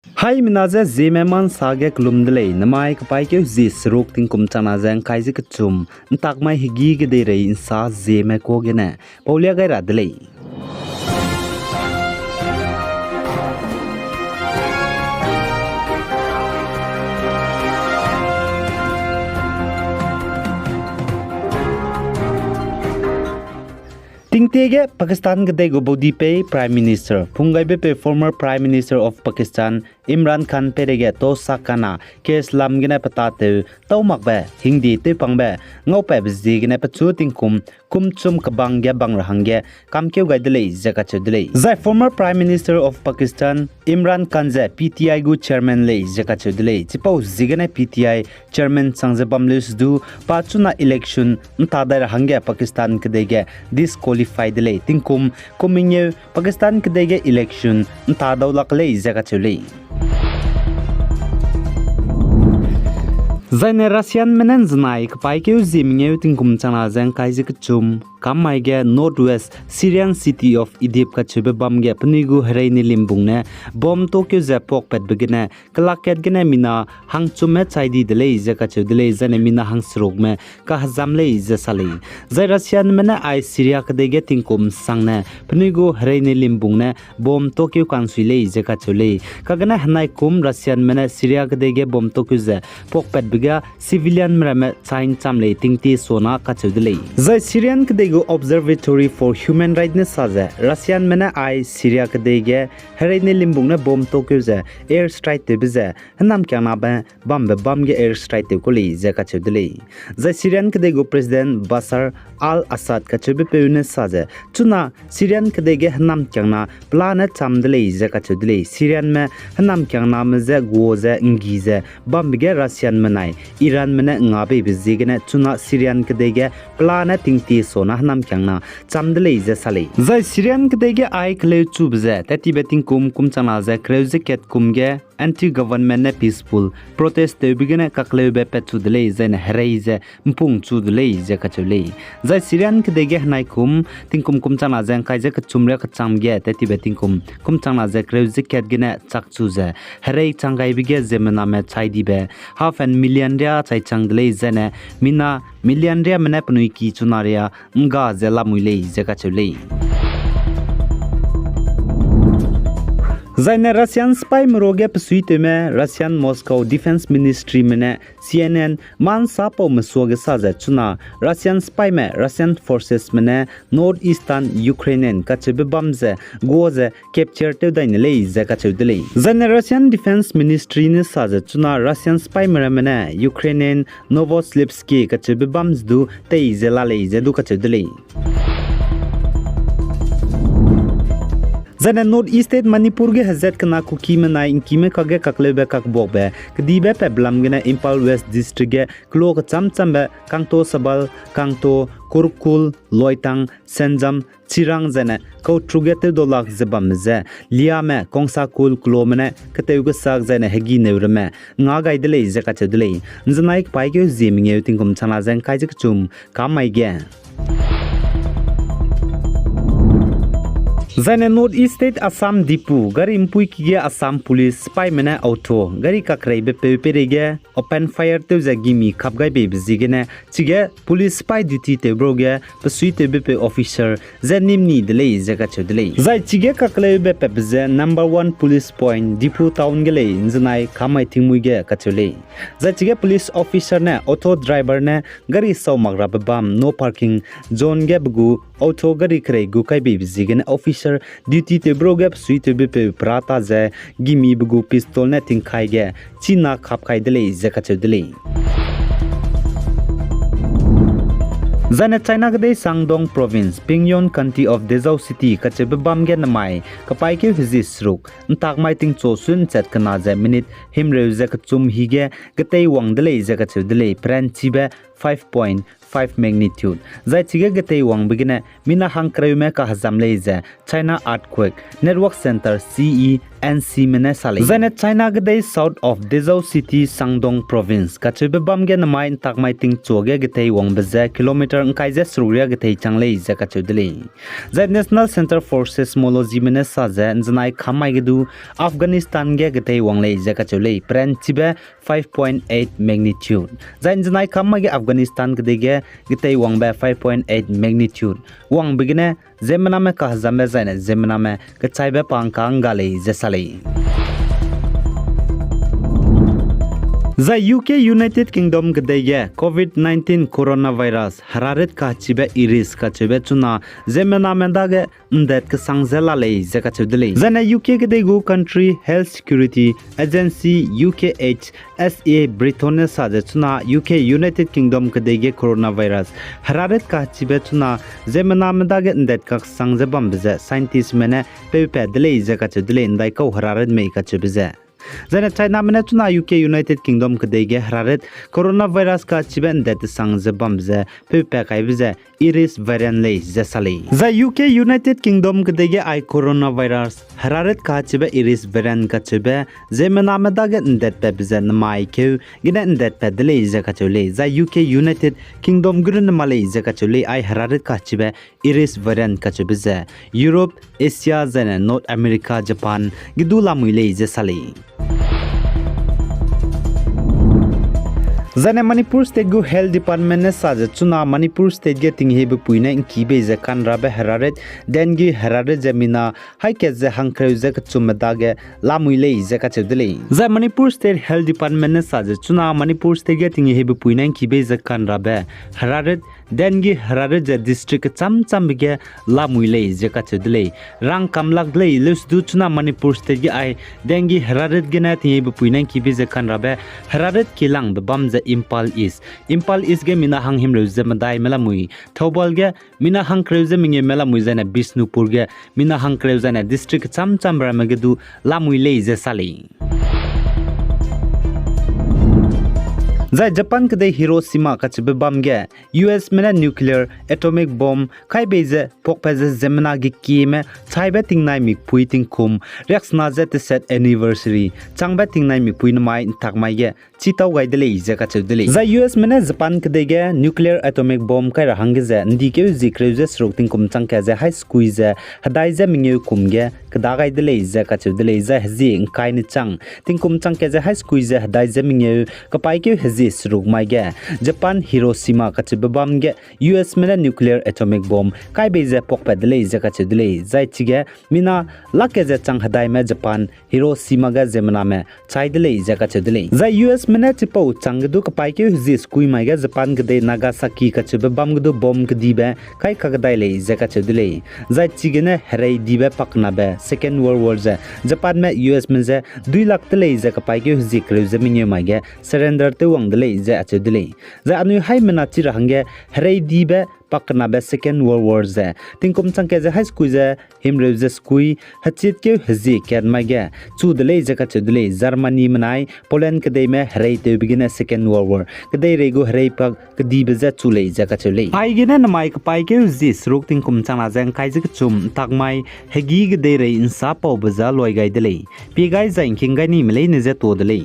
Hai minaze Zeme man sage klumdlei namai kapai ke zis rok ting kum chana jang kaiji kchum ntak mai higi ge de rei insa Zeme ko ge na paulia gai radlei Tingtege Pakistan ke dego body pe Prime Minister Pungai be former Prime Minister of Pakistan Imran Khan perege to sakana kes lam gena patate tau makbe hindi te pangbe ngau pe bzi gena pachu tingkum kumchum kabang ge bang rahangge kamkeu gaidele jaka chudele zai former Prime Minister of Pakistan Imran Khan je PTI gu chairman le jaka chudele chipau zigena PTI chairman sangje bamles du pachuna election ntadar hangge Pakistan ke dege disqualified le tingkum coming Pakistan ke dege election ntadaw lakle jaka chule Zaine Russian menen znai kpai ke zimnge tingkum chana jang kaiji kchum kamai ge northwest Syrian city of Idlib ka chebe bam ge pnigu hreini limbung ne bom to ke japok pet begene klaket gene mina hangchum me chaidi dele je ka chudele zane mina hangsrok me ka hazam le je sale zai Russian mena ai Syria ka de ge tingkum sangne pnigu hreini limbung ne bom to ke kansui le je ka chule ka gana hanai kum Russian mena Syria ka de ge bom to ke je pok pet civilian mrame chain chamle tingti sona ka chudele zai Syrian kdego observatory for human rights ne saje Russian mena ai Syria kdege hereine limbung ne bom to kyze air strike te bize nam kyana ba bam ge air strike te ko le je ka chudele zai Syrian kdego president Bashar al-Assad ka chube pe ne saje chuna Syrian kdege nam kyana plan chamdele je ka chudele Syrian me nam kyana me je goze ngize bam ge Russian mena Iran mena ngabe bizigene chuna Syrian kdege plana tingti sona nam kyangna chamdele je sale zai Syrian kdege ai kle chubze tati beting kum chana za kreuze ket kumge anti government ne peaceful protest te bigene kakle be petu dele zain hereize mpung chu dele je kachule zai Syrian kdege hnai kum tingkum chana jang kai je kchumre kchamge tati beting kum chana za kreuze ket gene chakchu je herei changai bige zemena me chaidi be half an million ria chai changdele zene mina million ria mena pnui ki chunaria nga zela muile jeka chule Zaine Russian spy mroge psuite me Russian Moscow Defense Ministry mene CNN man sapo msoge saza chuna Russian spy me Russian forces mene northeastern Ukrainian kachebe bamze goze capture te daine le jeka chudele Zaine Russian Defense Ministry ne saza chuna Russian spy mene Ukrainian Novoslivsky kachebe bams du te zela le zedu kachudele Zane Northeast State Manipur ge hazat kana kuki mena inkime kage kaklebe kak bokbe kdibe pe blamgena Impal West District ge klok chambe kangto sabal kangto kurkul loitang senjam chirang zane ko trugete dolak zebamze liame kongsa kul klomene kateuge sak zane hegi neurme nga gaidele je ka chedele nznaik paige zimnge tingkum chana jang kaijik chum kamai ge Zaine Northeast State Assam Dipu gari impui kige Assam Police spy mena auto gari kakrai be perege open fire te jagimi khapgai be bizigene chige police spy duty te broge psuite be officer zanimni dele jaga chodele zai chige kaklai be pebze number 1 police point Dipu town gele injnai khamai thingmuige kachole zai chige police officer ne auto driver ne gari saumagra bam no parking zone ge bugu auto gari krai gu kai be bizigene officer duty te brogap suite be pe prata je gimi bugu pistol ne tingkhai ge china khap khai dele jaka chedele Zane China gde Sangdong province Pingyon county of Dezhou city kachebe bamge namai kapai ke hizis ruk ntak mai ting cho sun chat kana je minute himreu je kachum hige gatei wangdele je kachedele pran chibe 5.5 magnitude zai chige gate wang bigine mina hangkreu me ka hazam leize China earthquake network center CENC mene sale zane China gate south of Dezhou city Shandong province ka chebe bam ge namai takmai ting choge gate wang beze kilometer ngai je Syria gate changlei je ka chudli zai national center for seismology mene sa je njanai khamai gedu Afghanistan ge gate wang lei je ka chulei pren chibe 5.8 magnitude zai njanai khamai ge Afghanistan gate gitei wang ba 5.8 magnitude wang begine Zeme me ka zambe zaine Zeme me ka chaibe pangkang gale jesale The UK United Kingdom gdeye COVID-19 coronavirus hararet ka chibe iris ka chibe chuna Zemena mendage ndet ka sangzela le zeka chudle zana UK gdego country health security agency UKHSA Britain saje chuna UK United Kingdom gdege coronavirus hararet ka chibe chuna Zemena mendage ndet ka sangze bambe scientist mene pepe dele zeka chudle ndai ko hararet me ka chibe Zane China mene tuna UK United Kingdom kadege hararet coronavirus ka chiben det sangze bamze pepe kaibize iris variant le jesale za UK United Kingdom kadege ai coronavirus hararet ka chibe iris variant ka chibe zemena medage ndet pebize namai ke gine ndet pedle je ka chule za UK United Kingdom grun male je ka chule ai hararet ka chibe iris variant ka chibe ze Europe Asia zane North America Japan gidula muile jesale Zane Manipur State Go Health Department ne saje chuna Manipur State ge tinghe bu puina inkibe je kanra be hararet dengi hararet jamina haike je hangkreu je chumda ge lamuile je ka chudle za Manipur State Health Department ne saje chuna Manipur State ge tinghe bu puina inkibe je kanra be hararet dengi hararet je district cham ge lamuile je ka chudle rang kamlak le lus du chuna Manipur State ge ai dengi hararet ge na tinghe bu puina inkibe je kanra be hararet kilang be bam Impal is ge mina hang him reuze madai melamui thobal ge mina hang kreuze minge melamui jana Bishnupur ge mina hang kreuze na district cham rama ge du lamui leize sali Zai Japan kade Hiroshima kachibe bam ge US mena nuclear atomic bomb kai beze pokpeze zemna gi kime chaibe tingnai mi puiting kum rex na jet set anniversary changbe tingnai mi puin mai takmai ge chitaw gaidele ije ka chudele za US mena Japan kade ge nuclear atomic bomb kai rahang ge ndi ke zikreuze srokting kum chang ke ze high squeeze hadai ze mingeu kum ge kada gaidele ije ka chudele za hzi kai ni chang tingkum chang ke ze high squeeze hadai ze mingeu kapai ke Sruk maige Japan Hiroshima kachibe bam ge US mena nuclear atomic bomb kai beze pokpadle je kachidle zai chige mina lake je chang hadai me Japan Hiroshima ga zemna me chaidle je kachidle zai US mena chipo chang du kapai ke ji skui maige Japan gde Nagasaki kachibe bam gdu bomb gdibe kai kagdai le je kachidle zai chige ne herai dibe pakna be second world war je Japan me US me je 2 lakh tle je kapai ke ji kre zemine maige surrender te wang je achudle za anu hai mena chi rahange herai dibe pakna be second world war je tingkum changke je high school je himre je skui hachit ke haji ken mage chudle je ka chudle Germany manai Poland ke me herai te begin second world war ke dei rego herai pak ke dibe je chule je ka chule ai gene na mai ka pai ke ji sruk tingkum changna jang kai je chum takmai hegi ge dei re insa pau baza loi gai dele pi gai zain king gai ni mele ne je to dele